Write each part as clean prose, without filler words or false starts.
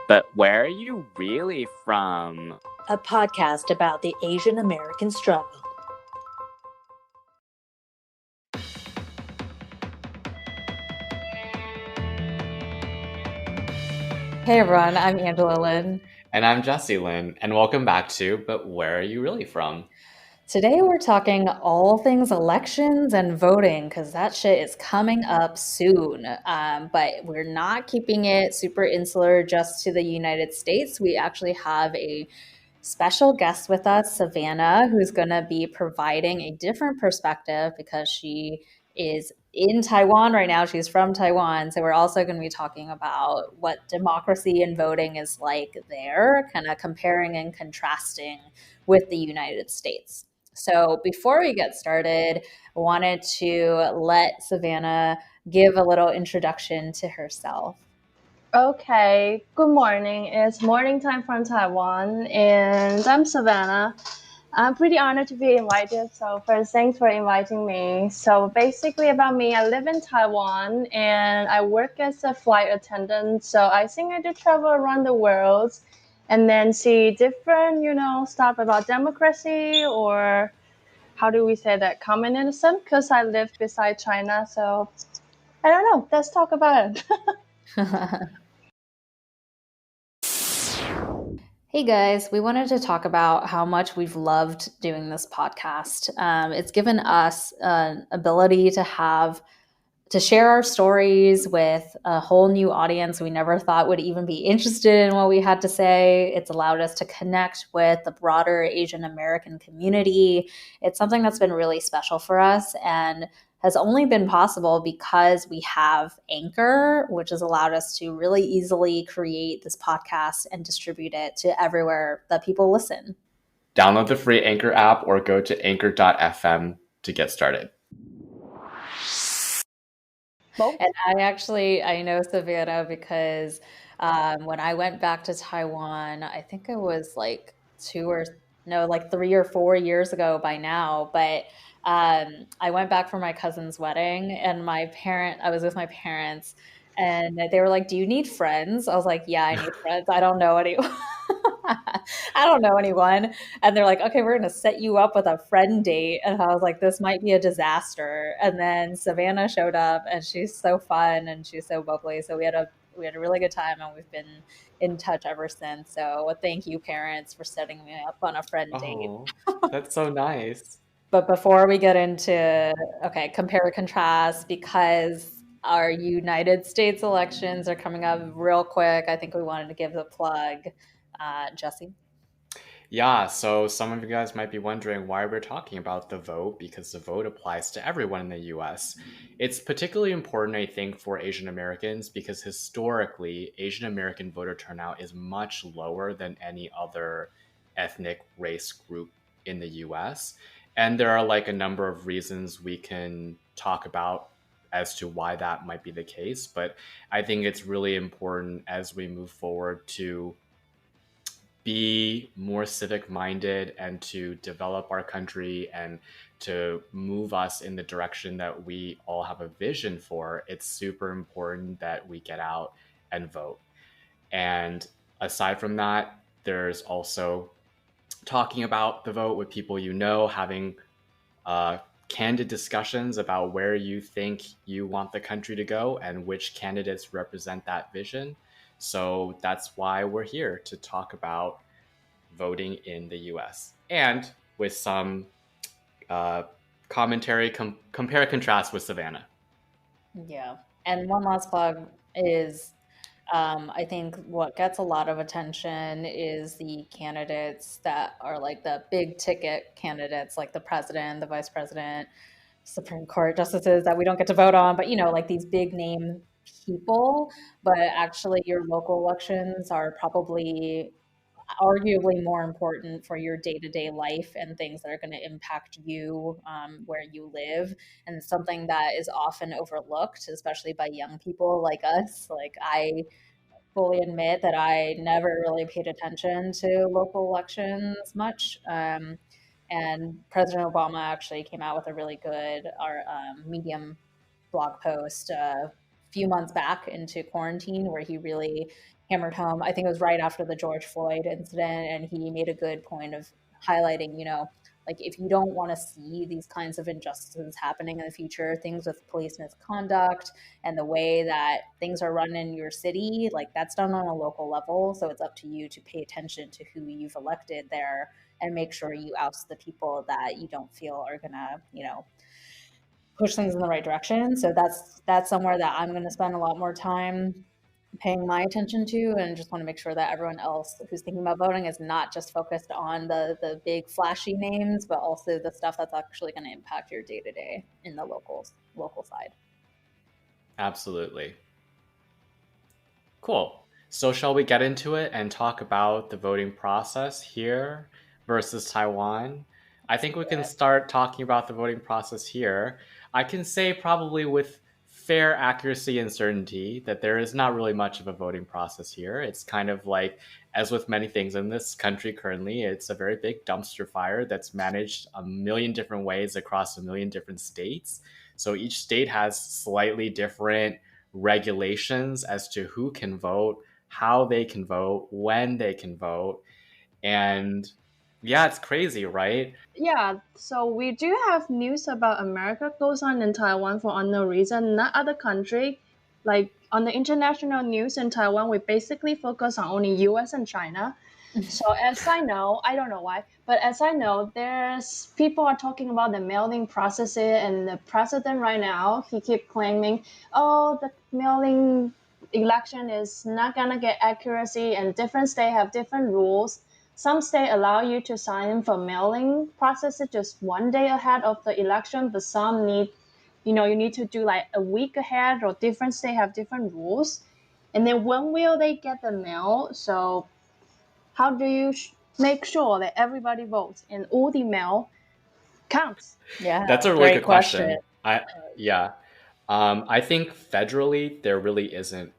But where are you really from? A podcast about the Asian American struggle. Hey everyone, I'm Angela Lynn. And I'm Jesse Lynn, and welcome back to But Where Are You Really From? Today we're talking all things elections and voting because that shit is coming up soon. But we're not keeping it super insular just to the United States. We actually have a special guest with us, Savannah, who's going to be providing a different perspective because she is in Taiwan right now. She's from Taiwan. So we're also going to be talking about what democracy and voting is like there, kind of comparing and contrasting with the United States. So before we get started, I wanted to let Savannah give a little introduction to herself. Okay, good morning. It's morning time from Taiwan, and I'm Savannah. I'm pretty honored to be invited. So first, thanks for inviting me. So basically about me, I live in Taiwan and I work as a flight attendant. So I think I do travel around the world and then see different, stuff about democracy or how do we say that, communism, because I live beside China. So I don't know. Let's talk about it. Hey guys, we wanted to talk about how much we've loved doing this podcast. It's given us an ability to share our stories with a whole new audience we never thought would even be interested in what we had to say. It's allowed us to connect with the broader Asian American community. It's something that's been really special for us and has only been possible because we have Anchor, which has allowed us to really easily create this podcast and distribute it to everywhere that people listen. Download the free Anchor app or go to anchor.fm to get started. And I know Savannah because when I went back to Taiwan, I think it was like 3 or 4 years ago by now, but I went back for my cousin's wedding and I was with my parents and they were like, "Do you need friends?" I was like, "Yeah, I need friends. I don't know anyone." I don't know anyone. And they're like, "Okay, we're going to set you up with a friend date." And I was like, this might be a disaster. And then Savannah showed up and she's so fun and she's so bubbly. So we had a really good time and we've been in touch ever since. So thank you, parents, for setting me up on a friend date. Oh, that's so nice. But before we get into, okay, compare and contrast, because our United States elections are coming up real quick, I think we wanted to give a plug. Jesse? Yeah, so some of you guys might be wondering why we're talking about the vote, because the vote applies to everyone in the US. It's particularly important, I think, for Asian Americans because historically, Asian American voter turnout is much lower than any other ethnic race group in the US. And there are like a number of reasons we can talk about as to why that might be the case. But I think it's really important as we move forward to be more civic minded and to develop our country and to move us in the direction that we all have a vision for. It's super important that we get out and vote. And aside from that, there's also talking about the vote with people you know, having candid discussions about where you think you want the country to go and which candidates represent that vision. So that's why we're here to talk about voting in the US and with some commentary, compare and contrast with Savannah. Yeah. And one last plug is I think what gets a lot of attention is the candidates that are like the big ticket candidates, like the president, the vice president, Supreme Court justices that we don't get to vote on, but like these big name people. But actually, your local elections are probably arguably more important for your day-to-day life and things that are going to impact you where you live, and something that is often overlooked, especially by young people like us. Like, I fully admit that I never really paid attention to local elections much. And President Obama actually came out with a really good Medium blog post a few months back into quarantine where he really hammered home. I think it was right after the George Floyd incident, and he made a good point of highlighting, like if you don't want to see these kinds of injustices happening in the future, things with police misconduct and the way that things are run in your city, like that's done on a local level. So it's up to you to pay attention to who you've elected there and make sure you oust the people that you don't feel are gonna, push things in the right direction. So that's somewhere that I'm gonna spend a lot more time paying my attention to, and just want to make sure that everyone else who's thinking about voting is not just focused on the big flashy names, but also the stuff that's actually going to impact your day to day in the local side. Absolutely. Cool. So shall we get into it and talk about the voting process here versus Taiwan? I think we can start talking about the voting process here. I can say probably with fair accuracy and certainty that there is not really much of a voting process here. It's kind of like, as with many things in this country currently, it's a very big dumpster fire that's managed a million different ways across a million different states. So each state has slightly different regulations as to who can vote, how they can vote, when they can vote. And yeah, it's crazy, right? Yeah, so we do have news about America goes on in Taiwan for unknown reason, not other country. Like on the international news in Taiwan, we basically focus on only US and China. So as I know, I don't know why, but as I know, there's people are talking about the mailing process, and the president right now, he keep claiming, oh, the mailing election is not gonna get accuracy, and different states have different rules. Some states allow you to sign in for mailing processes just one day ahead of the election, but some need, you need to do like a week ahead, or different states have different rules. And then when will they get the mail? So how do you make sure that everybody votes and all the mail counts? Yeah, That's a really great good question. I think federally there really isn't,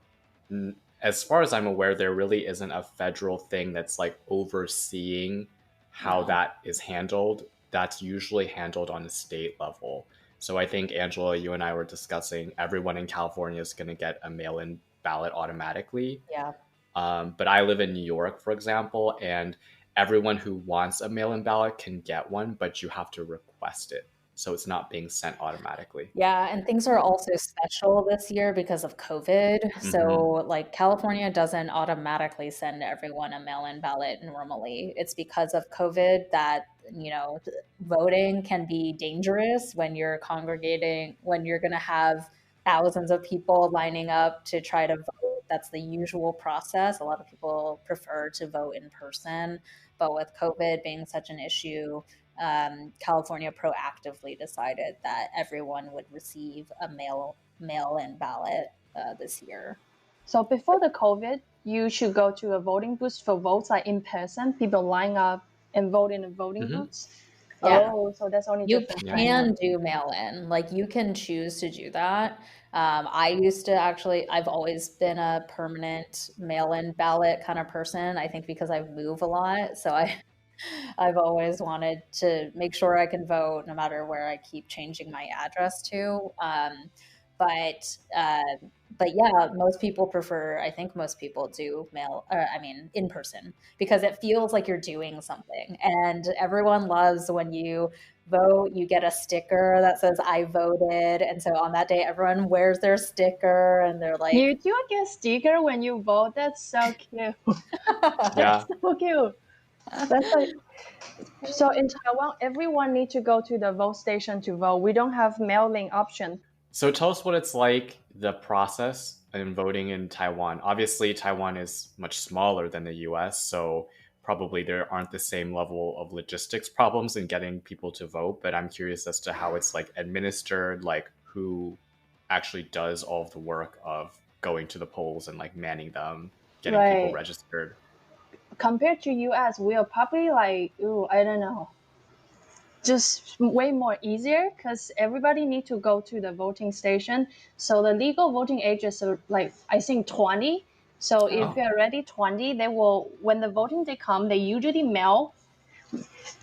as far as I'm aware, there really isn't a federal thing that's like overseeing how No. that is handled. That's usually handled on a state level. So I think, Angela, you and I were discussing everyone in California is going to get a mail-in ballot automatically. Yeah. But I live in New York, for example, and everyone who wants a mail-in ballot can get one, but you have to request it. So it's not being sent automatically. Yeah, and things are also special this year because of COVID. So, like, California doesn't automatically send everyone a mail-in ballot normally. It's because of COVID that, voting can be dangerous when you're congregating, when you're going to have thousands of people lining up to try to vote. That's the usual process. A lot of people prefer to vote in person, but with COVID being such an issue, California proactively decided that everyone would receive a mail-in ballot this year. So before the COVID, you should go to a voting booth for votes, like in person, people line up and vote in the voting booths. Yeah. Oh, so that's only You different. can do mail-in, like you can choose to do that. I used to I've always been a permanent mail-in ballot kind of person. I think because I move a lot, so I've always wanted to make sure I can vote no matter where I keep changing my address to. But yeah, I think most people do in person, because it feels like you're doing something. And everyone loves when you vote, you get a sticker that says I voted. And so on that day, everyone wears their sticker and they're like, You do get a sticker when you vote. That's so cute. Yeah. So cute. That's like, so in Taiwan, everyone needs to go to the vote station to vote. We don't have mailing option. So tell us what it's like, the process in voting in Taiwan. Obviously, Taiwan is much smaller than the US, so probably there aren't the same level of logistics problems in getting people to vote, but I'm curious as to how it's like administered, like who actually does all of the work of going to the polls and like manning them, getting people registered. Compared to US, we are probably like, I don't know, just way more easier, because everybody need to go to the voting station. So the legal voting age is like, I think 20. So if you're already 20, they will, when the voting day come, they usually mail.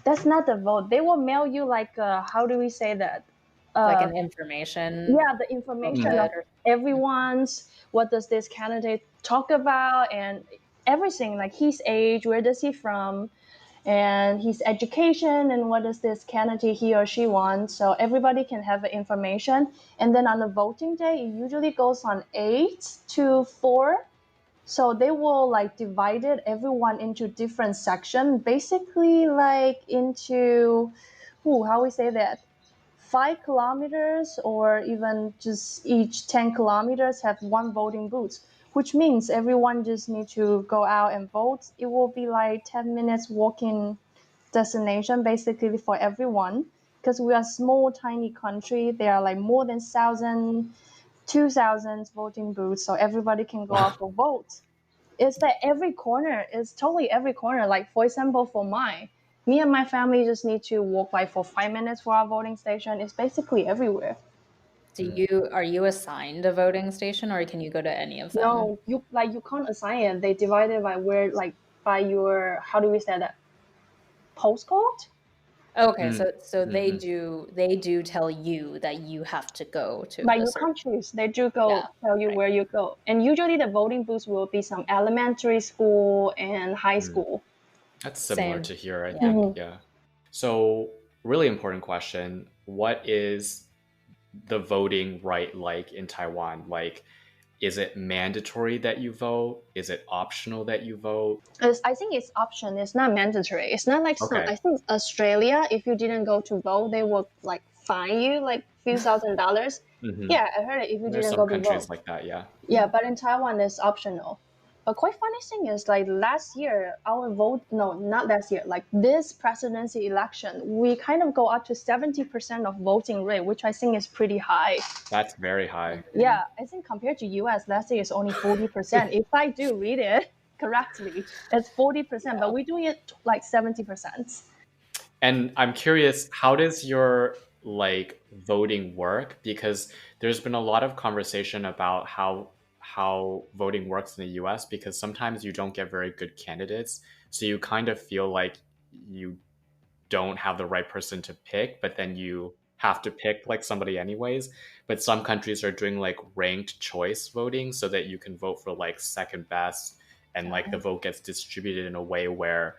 That's not the vote. They will mail you like, how do we say that? like an information. Yeah, the information of everyone's, what does this candidate talk about and everything, like his age, where does he from, and his education, and what is this candidate he or she wants. So everybody can have the information. And then on the voting day, it usually goes on 8 to 4. So they will like divided everyone into different sections, basically like into, how we say that, 5 kilometers, or even just each 10 kilometers have one voting booth, which means everyone just need to go out and vote. It will be like 10 minutes walking destination basically for everyone, because we are a small tiny country. There are like more than 2,000 voting booths, so everybody can go out for vote. It's that every corner is totally every corner. Like for example, for me and my family just need to walk like for 5 minutes for our voting station. It's basically everywhere. Are you assigned a voting station, or can you go to any of them? No, you can't assign it. They divide it by where, like by your, how do we say that, postcode. Okay, so they do tell you that you have to go to But a you certain. can't choose. They do go tell you where you go. And usually the voting booths will be some elementary school and high school. That's similar Same. to here, I Yeah. think. Yeah. So, really important question. What is the voting right like in Taiwan? Like, is it mandatory that you vote? Is it optional that you vote? I think it's option. It's not mandatory. It's not like some. Okay. I think Australia, if you didn't go to vote, they will like fine you like few $1,000s. Yeah, I heard it. If you There's didn't some go to countries vote. like that, yeah. Yeah, but in Taiwan, it's optional. But quite funny thing is, like last year, our vote, no, not last year, like this presidency election, we kind of go up to 70% of voting rate, which I think is pretty high. That's very high. Yeah, I think compared to US, last year is only 40%. If I do read it correctly, it's 40%, but we're doing it like 70%. And I'm curious, how does your like voting work? Because there's been a lot of conversation about how voting works in the US, because sometimes you don't get very good candidates. So you kind of feel like you don't have the right person to pick, but then you have to pick like somebody anyways. But some countries are doing like ranked choice voting so that you can vote for like second best, and like the vote gets distributed in a way where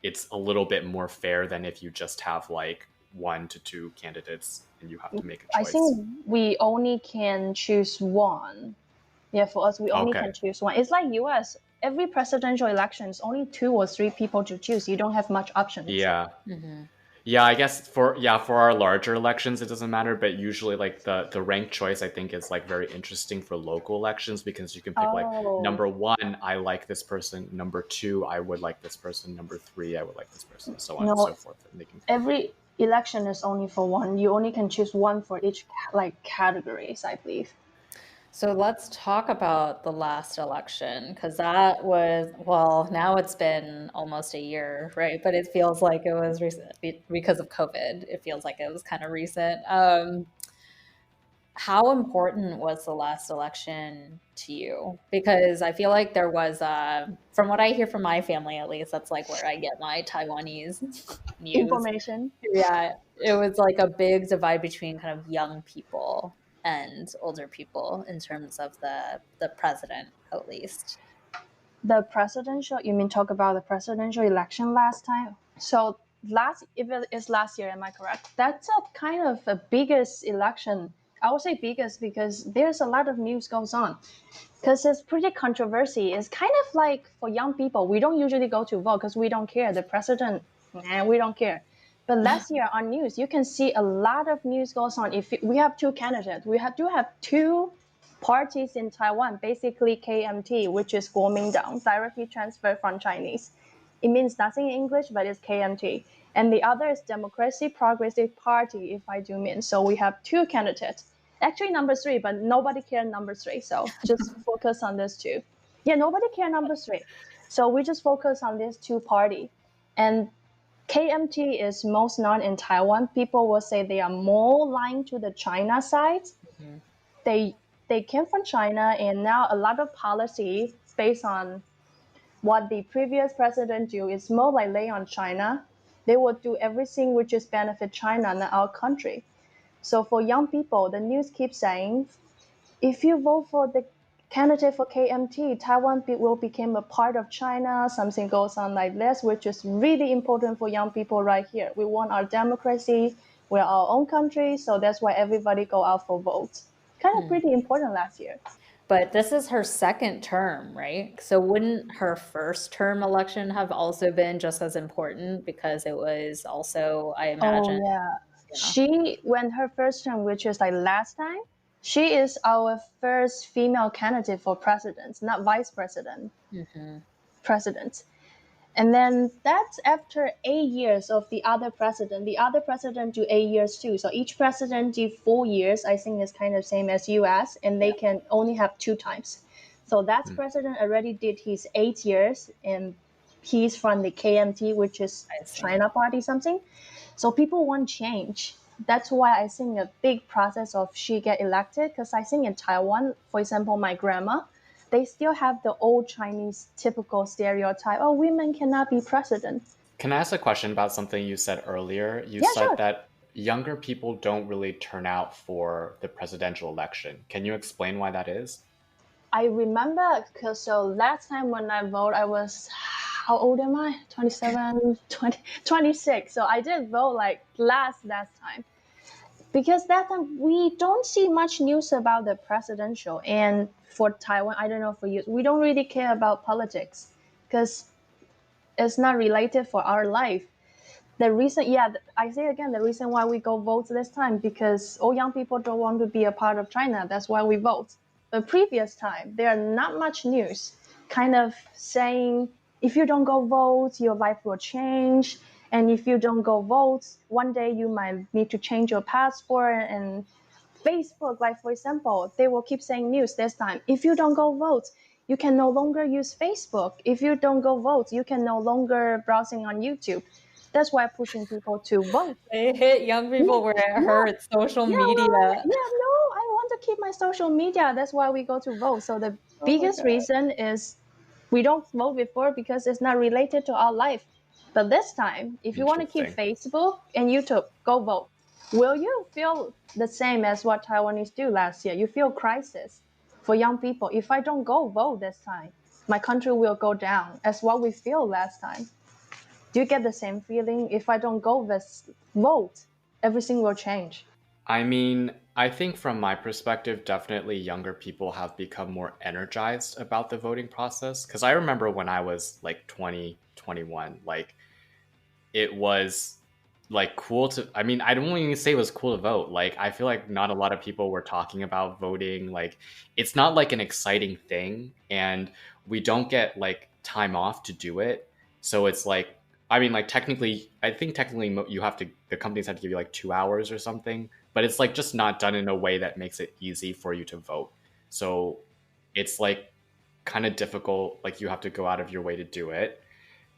it's a little bit more fair than if you just have like 1 to 2 candidates and you have to make a choice. I think we only can choose one. Yeah, for us, we only can choose one. It's like US. Every presidential election is only 2 or 3 people to choose. You don't have much options. Yeah. Yeah, I guess for our larger elections it doesn't matter, but usually like the ranked choice I think is like very interesting for local elections, because you can pick like number 1, I like this person, number 2, I would like this person, number 3, I would like this person, so on and so forth. Every election is only for one. You only can choose one for each like categories, I believe. So let's talk about the last election, because that was, well, now it's been almost a year, right? But it feels like it was recent because of COVID. It feels like it was kind of recent. How important was the last election to you? Because I feel like there was, from what I hear from my family at least, that's like where I get my Taiwanese news. Information. Yeah, it was like a big divide between kind of young people and older people in terms of the president, at least. The presidential, you mean talk about the presidential election last time? So if it is last year, am I correct? That's a kind of a biggest election. I would say biggest because there's a lot of news goes on. Because it's pretty controversy. It's kind of like for young people, we don't usually go to vote because we don't care. The president, we don't care. But last year on news, you can see a lot of news goes on. If we have 2 candidates, we do have 2 parties in Taiwan, basically KMT, which is Kuomintang, directly transferred from Chinese. It means nothing in English, but it's KMT. And the other is Democracy Progressive Party, if I do mean. So we have 2 candidates. Actually, number 3, but nobody cares number 3. So just focus on this 2. Yeah, nobody cares number 3. So we just focus on these 2 parties. And KMT is most known in Taiwan. People will say they are more aligned to the China side. They came from China, and now a lot of policy based on what the previous president do is more like lay on China. They will do everything which is benefit China and our country. So for young people, the news keeps saying, if you vote for the candidate for KMT, Taiwan will become a part of China. Something goes on like this, which is really important for young people right here. We want our democracy. We're our own country, so that's why everybody go out for votes. Kind of pretty important last year. But this is her second term, right? So wouldn't her first term election have also been just as important because it was also, I imagine. Oh yeah. She when her first term, which is like last time, she is our first female candidate for president, not vice president. President. And then that's after 8 years of the other president. The other president do 8 years too. So each president do 4 years. I think it's kind of same as US, and they can only have 2 times. So that president already did his 8 years, and he's from the KMT, which is China Party something. So people want change. That's why I think a big process of she get elected. Because I think in Taiwan, for example, my grandma, they still have the old Chinese typical stereotype, oh, women cannot be president. Can I ask a question about something you said earlier? You said sure. that younger people don't really turn out for the presidential election. Can you explain why that is? I remember, because so last time when I voted, I was, how old am I? 27, 20, 26. So I did vote like last time. Because that time we don't see much news about the presidential, and for Taiwan, I don't know for you, we don't really care about politics because it's not related for our life. The reason, I say again, the reason why we go vote this time because all young people don't want to be a part of China. That's why we vote. The previous time, there are not much news, kind of saying if you don't go vote, your life will change. And if you don't go vote, one day you might need to change your passport. And Facebook, like for example, they will keep saying news this time. If you don't go vote, you can no longer use Facebook. If you don't go vote, you can no longer browsing on YouTube. That's why pushing people to vote. They hit young people where it hurts, social media. I want to keep my social media. That's why we go to vote. So the biggest reason is we don't vote before because it's not related to our life. But this time, if you want to keep Facebook and YouTube, go vote. Will you feel the same as what Taiwanese do last year? You feel crisis for young people. If I don't go vote this time, my country will go down as what we feel last time. Do you get the same feeling? If I don't go vote, everything will change. I mean, I think from my perspective, definitely younger people have become more energized about the voting process. Because I remember when I was like 20, 21, like it was like cool to, I mean, I don't even say it was cool to vote. Like, I feel like not a lot of people were talking about voting. Like, it's not like an exciting thing. And we don't get like time off to do it. So it's like, I mean, like technically, I think technically you have to, the companies have to give you like 2 hours or something, but it's like just not done in a way that makes it easy for you to vote. So it's like kind of difficult, like you have to go out of your way to do it.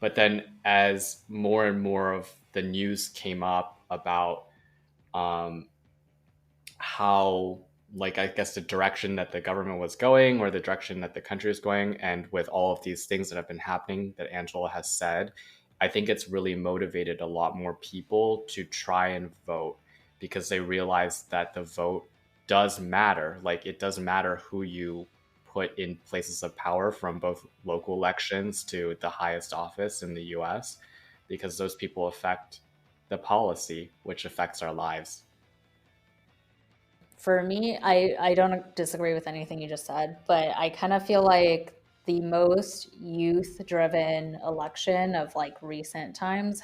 But then as more and more of the news came up about how, like, I guess the direction that the government was going or the direction that the country is going, and with all of these things that have been happening that Angela has said, I think it's really motivated a lot more people to try and vote because they realize that the vote does matter. Like, it does matter who you put in places of power, from both local elections to the highest office in the US, because those people affect the policy, which affects our lives. For me, I don't disagree with anything you just said, but I kind of feel like the most youth-driven election of like recent times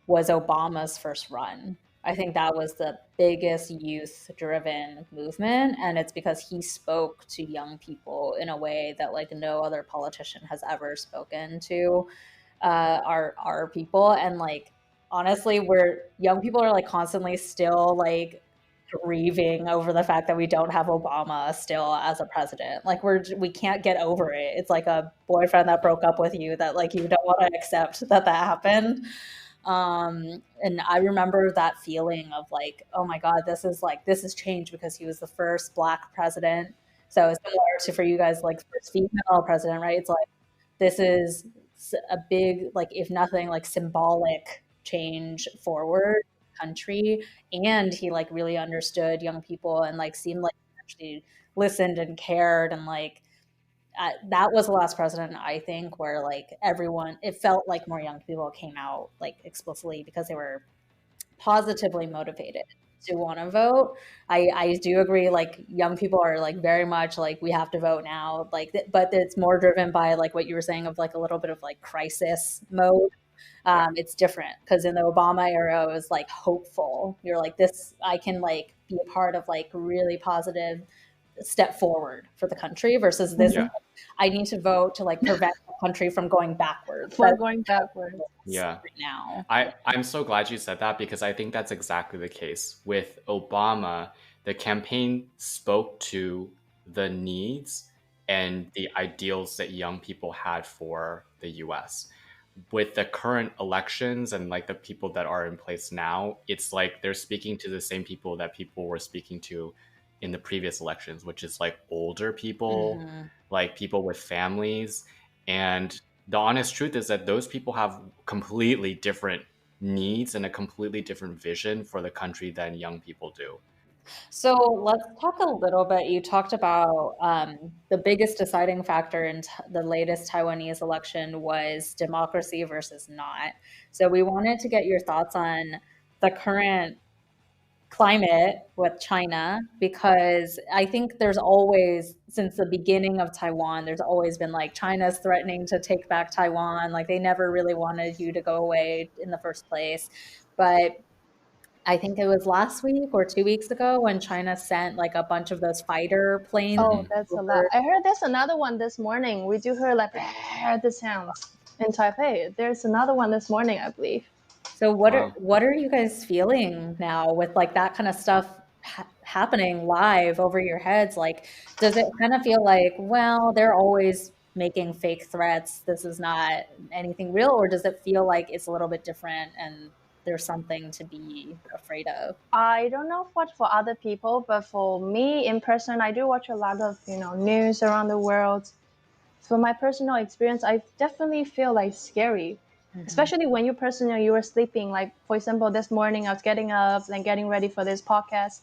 was Obama's first run. I think that was the biggest youth-driven movement, and it's because he spoke to young people in a way that like no other politician has ever spoken to our people. And like honestly, we're young people are like constantly still like grieving over the fact that we don't have Obama still as a president. Like we can't get over it. It's like a boyfriend that broke up with you that like you don't want to accept that happened. And I remember that feeling of like, oh my God, this is change because he was the first Black president. So it's similar to for you guys, like first female president, right? It's like this is a big, like if nothing, like symbolic change forward country. And he like really understood young people and like seemed like he actually listened and cared, and like that was the last president, I think, where like everyone, it felt like more young people came out like explicitly because they were positively motivated to want to vote. I do agree, like young people are like very much like we have to vote now, like but it's more driven by like what you were saying of like a little bit of like crisis mode. It's different because in the Obama era, it was like hopeful. You're like, this, I can like be a part of like really positive step forward for the country versus this. Yeah. I need to vote to like prevent the country from going backwards. For going backwards. Yeah. Right now. I'm so glad you said that because I think that's exactly the case. With Obama, the campaign spoke to the needs and the ideals that young people had for the US. With the current elections and like the people that are in place now, it's like they're speaking to the same people that people were speaking to in the previous elections, which is like older people, like people with families. And the honest truth is that those people have completely different needs and a completely different vision for the country than young people do. So let's talk a little bit. You talked about the biggest deciding factor in the latest Taiwanese election was democracy versus not. So we wanted to get your thoughts on the current climate with China, because I think there's always, since the beginning of Taiwan, there's always been like China's threatening to take back Taiwan. Like they never really wanted you to go away in the first place. But I think it was last week or 2 weeks ago when China sent like a bunch of those fighter planes. Oh, that's a lot. I heard there's another one this morning. We do hear like the sounds in Taipei. There's another one this morning, I believe. So what are you guys feeling now with like that kind of stuff happening live over your heads? Like, does it kind of feel like, well, they're always making fake threats, this is not anything real, or does it feel like it's a little bit different and there's something to be afraid of? I don't know what for other people, but for me in person, I do watch a lot of news around the world. From my personal experience, I definitely feel like scary. Especially when you were sleeping. Like, for example, this morning I was getting up and getting ready for this podcast,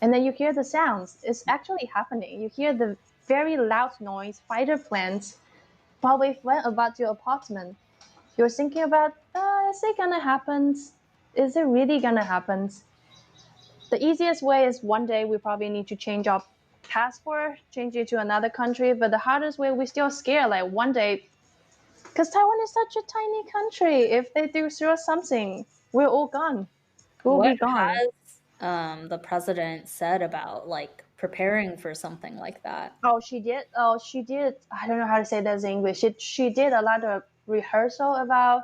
and then you hear the sounds. It's actually happening. You hear the very loud noise, fighter planes probably went about your apartment. You're thinking about, is it gonna happen? Is it really gonna happen? The easiest way is one day we probably need to change our passport, change it to another country. But the hardest way, we're still scared. Like one day, because Taiwan is such a tiny country. If they do throw something, we're all gone. We'll be gone. What has the president said about like preparing for something like that? Oh, she did. I don't know how to say that in English. She did a lot of rehearsal about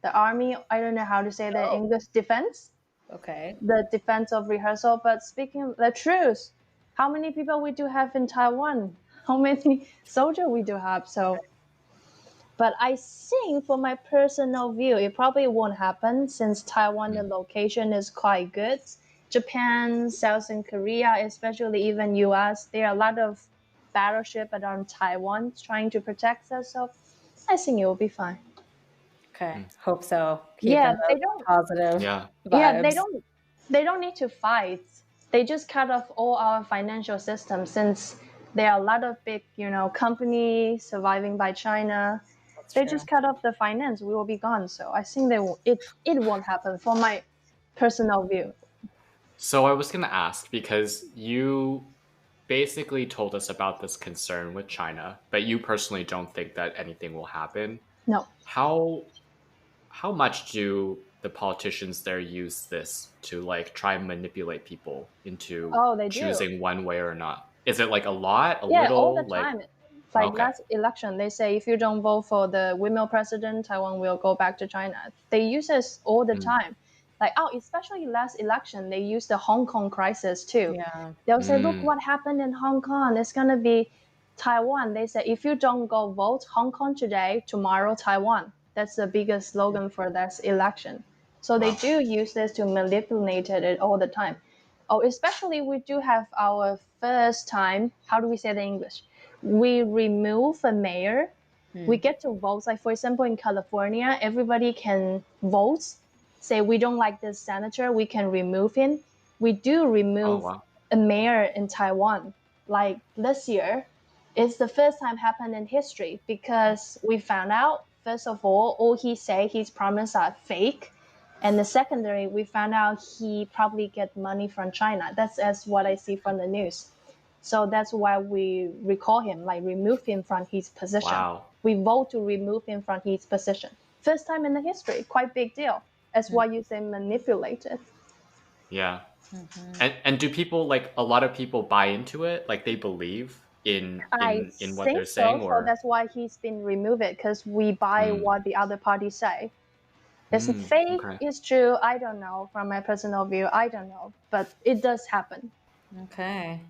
the army. I don't know how to say that in English. Defense. Okay. The defense of rehearsal. But speaking the truth, how many people we do have in Taiwan? How many soldiers we do have? So. But I think for my personal view, it probably won't happen since Taiwan, the location is quite good. Japan, Southern Korea, especially even US, there are a lot of battleship around Taiwan trying to protect us. So I think it will be fine. Okay, hope so. Yeah, they don't positive. Yeah. Vibes. Yeah, they don't need to fight. They just cut off all our financial systems since there are a lot of big, companies surviving by China. They just cut off the finance. We will be gone. So I think it won't happen from my personal view. So I was going to ask, because you basically told us about this concern with China, but you personally don't think that anything will happen. No. How much do the politicians there use this to like try and manipulate people into choosing one way or not? Is it like a lot, a little? All the time. Like last election, they say if you don't vote for the women president, Taiwan will go back to China. They use this all the time. Like, especially last election, they used the Hong Kong crisis too. Yeah. They'll say, look what happened in Hong Kong. It's going to be Taiwan. They say, if you don't go vote Hong Kong today, tomorrow Taiwan. That's the biggest slogan for this election. So they do use this to manipulate it all the time. Oh, especially we do have our first time, how do we say that in English? We remove a mayor. We get to vote. Like, for example, in California, everybody can vote. Say we don't like this senator, we can remove him. We do remove a mayor in Taiwan. like this year, it's the first time happened in history because we found out, first of all he say his promise are fake. And the secondary, we found out he probably get money from China. That's as what I see from the news. So that's why we recall him, like remove him from his position. Wow. We vote to remove him from his position. First time in the history, quite big deal. That's why you say manipulated. Yeah. And do people, like, a lot of people buy into it? Like, they believe in what they're saying? So. Or So that's why he's been removed, because we buy what the other party say. Is it fake? Okay. It's true. I don't know. From my personal view, I don't know. But it does happen. Okay.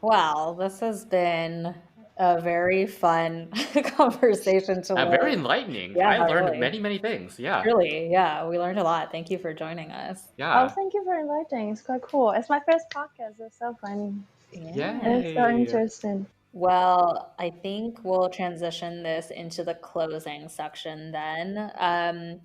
Wow, this has been a very fun conversation to learn. Very enlightening. Yeah, I learned really. many things. Yeah. Really, yeah, we learned a lot. Thank you for joining us. Yeah. Oh, thank you for inviting. It's quite cool. It's my first podcast. It's so funny. Yeah. It's so interesting. Well, I think we'll transition this into the closing section then.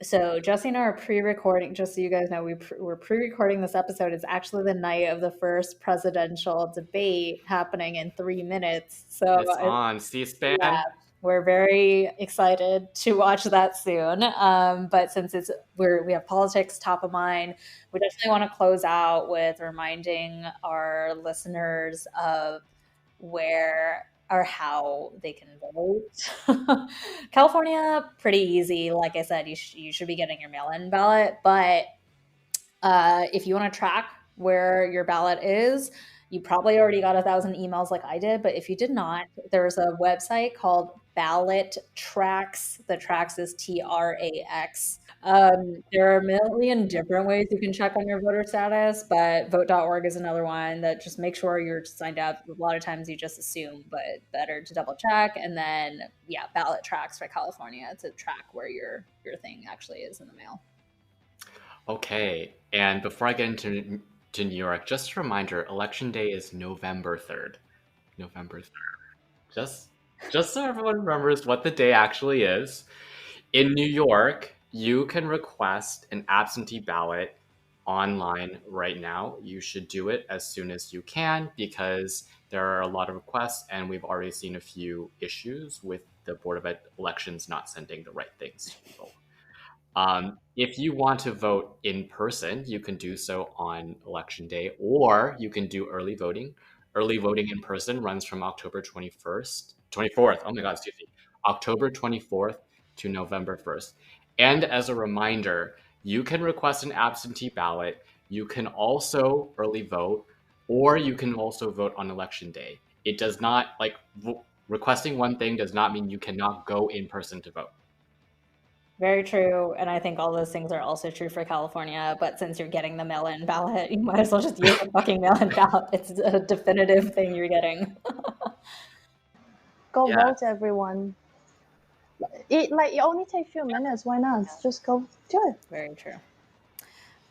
So Jesse and I are pre-recording, just so you guys know, we're pre-recording this episode. It's actually the night of the first presidential debate happening in 3 minutes. So It's on C-SPAN. Yeah, we're very excited to watch that soon. But since we have politics top of mind, we definitely want to close out with reminding our listeners of where or how they can vote. California, pretty easy. Like I said, you should be getting your mail-in ballot. But if you want to track where your ballot is, you probably already got 1,000 emails like I did. But if you did not, there's a website called Ballot Tracks. The Tracks is TRAX. There are a million different ways you can check on your voter status, but vote.org is another one that just make sure you're signed up. A lot of times you just assume, but better to double check. And then, yeah, Ballot Tracks for California to track where your thing actually is in the mail. Okay, and before I get into New York, just a reminder, Election Day is November 3rd. November 3rd. Just so everyone remembers what the day actually is. In New York, you can request an absentee ballot online right now. You should do it as soon as you can because there are a lot of requests and we've already seen a few issues with the Board of Elections not sending the right things to people. If you want to vote in person, you can do so on Election Day, or you can do early voting. Early voting in person runs from October 24th, oh my God, excuse me, October 24th to November 1st. And as a reminder, you can request an absentee ballot. You can also early vote, or you can also vote on Election Day. It does not, like, requesting one thing does not mean you cannot go in person to vote. Very true. And I think all those things are also true for California. But since you're getting the mail-in ballot, you might as well just use the fucking mail-in ballot. It's a definitive thing you're getting. Go vote, everyone. It only takes a few minutes. Why not? Just go do it. Very true.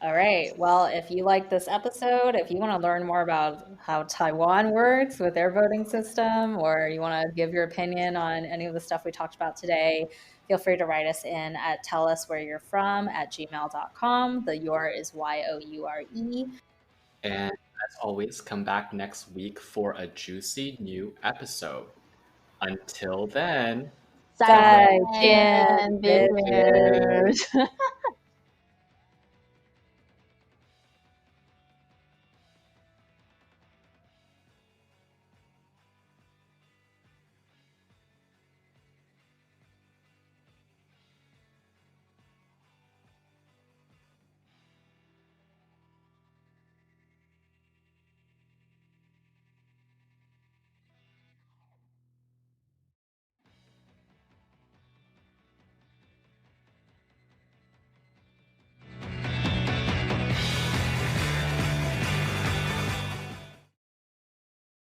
All right. Well, if you like this episode, if you want to learn more about how Taiwan works with their voting system, or you want to give your opinion on any of the stuff we talked about today, feel free to write us in at telluswhereyou'refrom@gmail.com. The your is YOURE. And as always, come back next week for a juicy new episode. Until then, 再见，bitches.